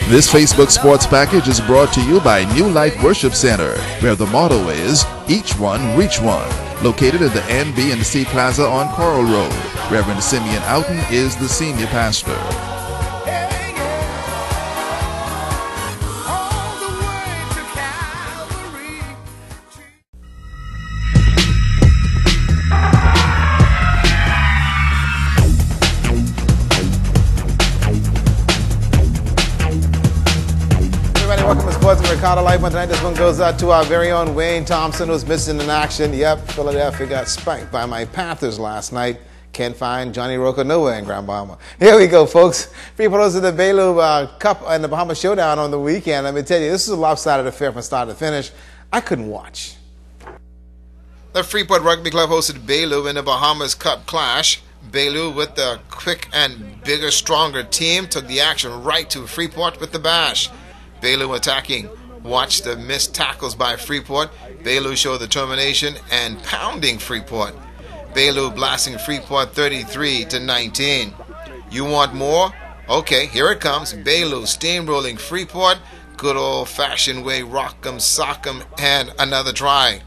This Facebook Sports package is brought to you by New Light Worship Center, where the motto is, each one, reach one. Located at the NB&C Plaza on Coral Road. Reverend Simeon Outen is the senior pastor. Welcome to Sports with Ricardo Lightbourn. Tonight this one goes out to our very own Wayne Thompson, who's missing in action. Yep, Philadelphia got spanked by my Panthers last night. Can't find Johnny Rocco nowhere in Grand Bahama. Here we go, folks. Freeport hosted the Bailu Cup and the Bahama Showdown on the weekend. Let me tell you, this is a lopsided affair from start to finish. I couldn't watch. The Freeport Rugby Club hosted Bailu in the Bahamas Cup clash. Bailu, with the quick and bigger, stronger team, took the action right to Freeport with the bash. Bailu attacking. Watch the missed tackles by Freeport. Bailu showed determination and pounding Freeport. Bailu blasting Freeport 33-19. You want more? Okay, here it comes. Bailu steamrolling Freeport. Good old-fashioned way, rock 'em, sock 'em, and another try.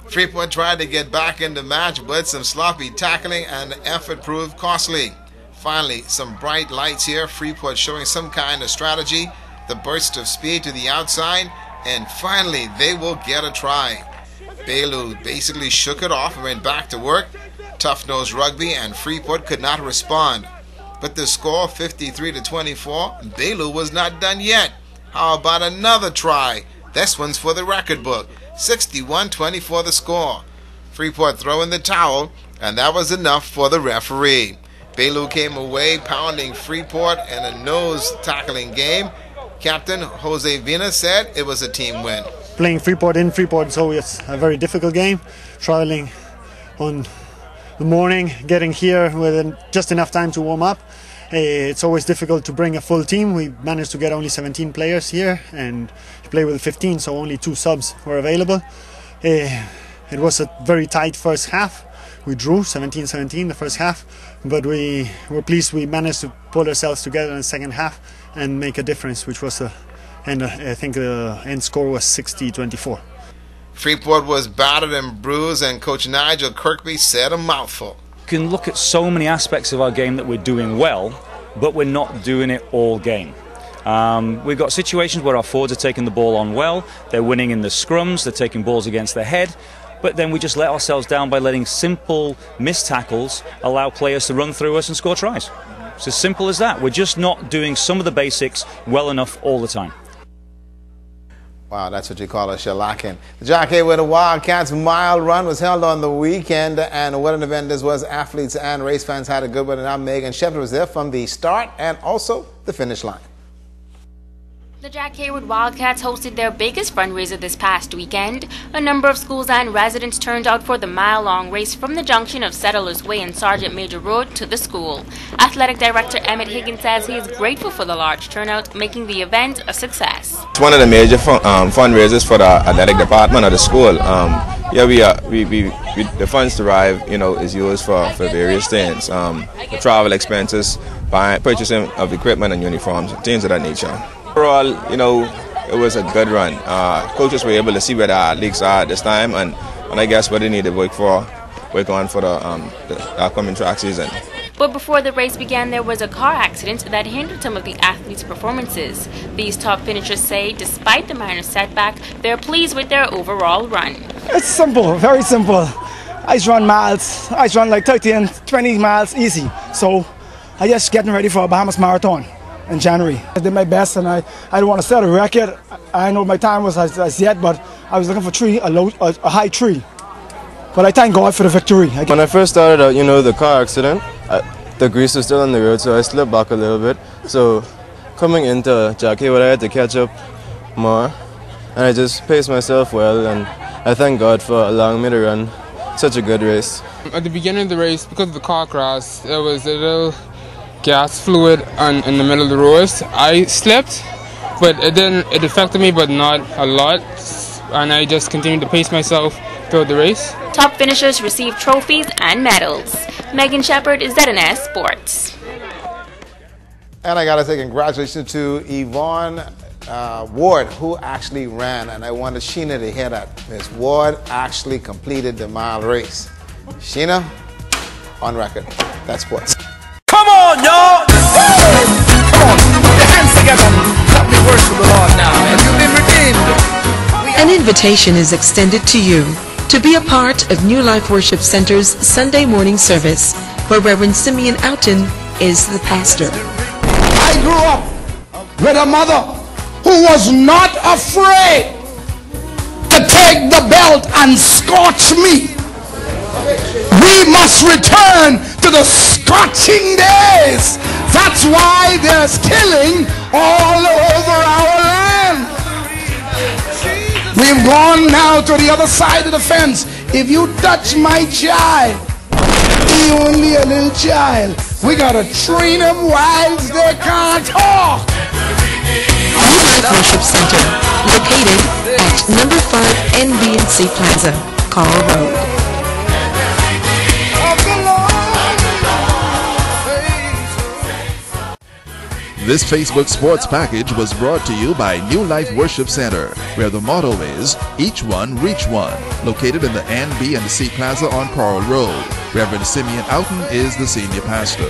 Freeport tried to get back in the match, but some sloppy tackling and the effort proved costly. Finally, some bright lights here. Freeport showing some kind of strategy. The burst of speed to the outside, and finally they will get a try. Bailu basically shook it off and went back to work. Tough-nosed rugby, and Freeport could not respond. But the score, 53-24, Bailu was not done yet. How about another try? This one's for the record book. 61-24 the score. Freeport throwing the towel, and that was enough for the referee. Bailu came away pounding Freeport in a nose-tackling game. Captain Jose Vina said it was a team win. Playing Freeport in Freeport is always a very difficult game. Traveling on the morning, getting here with just enough time to warm up. It's always difficult to bring a full team. We managed to get only 17 players here and play with 15, so only 2 subs were available. It was a very tight first half. We drew 17-17 the first half, but we were pleased we managed to pull ourselves together in the second half and make a difference, which was and I think the end score was 60-24. Freeport was battered and bruised, and Coach Nigel Kirkby said a mouthful. You can look at so many aspects of our game that we're doing well, but we're not doing it all game. We've got situations where our forwards are taking the ball on well, they're winning in the scrums, they're taking balls against their head, but then we just let ourselves down by letting simple missed tackles allow players to run through us and score tries. It's as simple as that. We're just not doing some of the basics well enough all the time. Wow, that's what you call a shellacking. The Jockey with the Wildcats mile run was held on the weekend, and what an event this was. Athletes and race fans had a good one, and now Megan Shepherd was there from the start and also the finish line. The Jack Hayward Wildcats hosted their biggest fundraiser this past weekend. A number of schools and residents turned out for the mile-long race from the junction of Settlers Way and Sergeant Major Road to the school. Athletic Director Emmett Higgins says he is grateful for the large turnout, making the event a success. It's one of the major fundraisers for the athletic department of the school. The funds derived, is used for various things. The travel expenses, purchasing of equipment and uniforms, things of that nature. Overall, it was a good run. Coaches were able to see where the athletes are at this time, and I guess what they need to work on for the upcoming track season. But before the race began, there was a car accident that hindered some of the athletes' performances. These top finishers say, despite the minor setback, they're pleased with their overall run. It's simple, very simple. I just run miles. I just run like 30 and 20 miles easy. So I just getting ready for a Bahamas Marathon in January. I did my best, and I don't want to set a record. I know my time was as yet, but I was looking for a high tree. But I thank God for the victory. When I first started out, the car accident, the grease was still on the road, so I slipped back a little bit. So coming into Jack Hayward, I had to catch up more, and I just paced myself well, and I thank God for allowing me to run such a good race. At the beginning of the race, because of the car crash, there was a little gas fluid in the middle of the road. I slipped, but it affected me, but not a lot, and I just continued to pace myself throughout the race. Top finishers received trophies and medals. Megan Shepherd, ZNS Sports. And I got to say congratulations to Yvonne Ward, who actually ran. And I wanted Sheena to hear that. Ms. Ward actually completed the mile race. Sheena, on record. That's sports. Come on, y'all! Come on, put your hands together. Let me worship the Lord now. Have you been redeemed? An invitation is extended to you to be a part of New Life Worship Center's Sunday morning service, where Reverend Simeon Outen is the pastor. I grew up with a mother who was not afraid to take the belt and scorch me. We must return to the scorching days. That's why there's killing all over our land. We've gone now to the other side of the fence. If you touch my child, he only a little child. We gotta train them while they can't talk. New Life Worship Center, located at number 5 NB&C Plaza, Coral Road. This Facebook Sports Package was brought to you by New Life Worship Center, where the motto is, each one, reach one, located in the NB&C Plaza on Coral Road. Reverend Simeon Outen is the senior pastor.